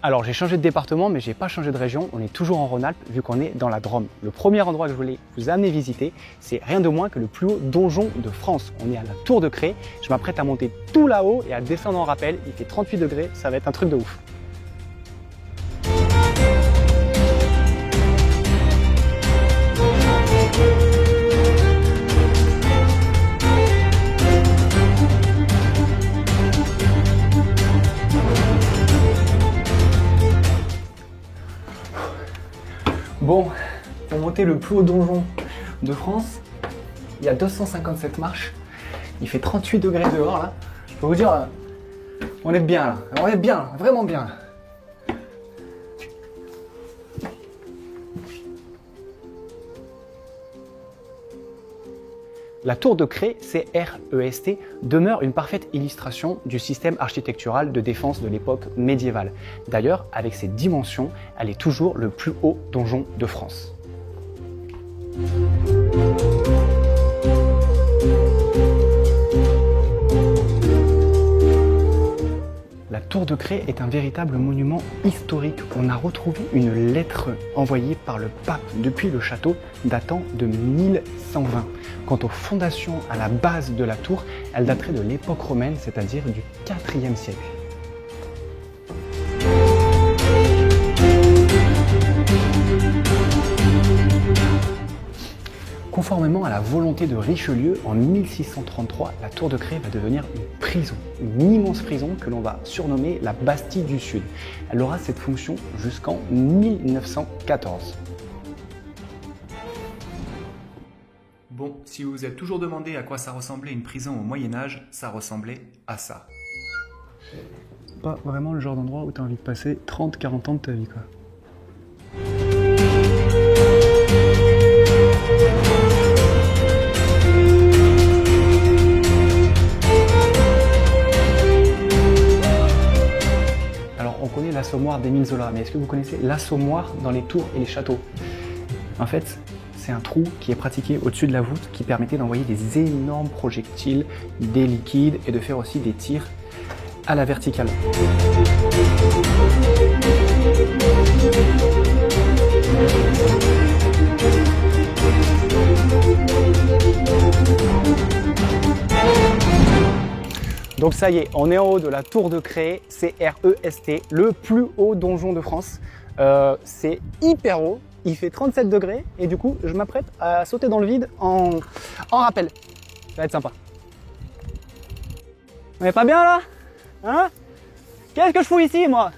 Alors j'ai changé de département mais j'ai pas changé de région, on est toujours en Rhône-Alpes vu qu'on est dans la Drôme. Le premier endroit que je voulais vous amener visiter, c'est rien de moins que le plus haut donjon de France. On est à la Tour de Cré, je m'apprête à monter tout là-haut et à descendre en rappel, il fait 38 degrés, ça va être un truc de ouf. Bon, pour monter le plus haut donjon de France, il y a 257 marches, il fait 38 degrés dehors là. Je peux vous dire, on est bien là, on est bien, vraiment bien là. La tour de Cré, CREST, demeure une parfaite illustration du système architectural de défense de l'époque médiévale. D'ailleurs, avec ses dimensions, elle est toujours le plus haut donjon de France. La tour de Cré est un véritable monument historique. On a retrouvé une lettre envoyée par le pape depuis le château datant de 1120. Quant aux fondations à la base de la tour, elles dateraient de l'époque romaine, c'est-à-dire du IVe siècle. Conformément à la volonté de Richelieu, en 1633, la tour de Cré va devenir une prison, une immense prison que l'on va surnommer la Bastille du Sud. Elle aura cette fonction jusqu'en 1914. Bon, si vous vous êtes toujours demandé à quoi ça ressemblait une prison au Moyen-Âge, ça ressemblait à ça. Pas vraiment le genre d'endroit où tu as envie de passer 30-40 ans de ta vie, quoi. On connaît l'assommoir d'Émile Zola, mais est-ce que vous connaissez l'assommoir dans les tours et les châteaux? En fait, c'est un trou qui est pratiqué au-dessus de la voûte qui permettait d'envoyer des énormes projectiles, des liquides et de faire aussi des tirs à la verticale. Donc ça y est, on est en haut de la tour de Cré, CREST, le plus haut donjon de France. C'est hyper haut, il fait 37 degrés et du coup je m'apprête à sauter dans le vide en rappel. Ça va être sympa. On est pas bien là? Hein? Qu'est-ce que je fous ici moi?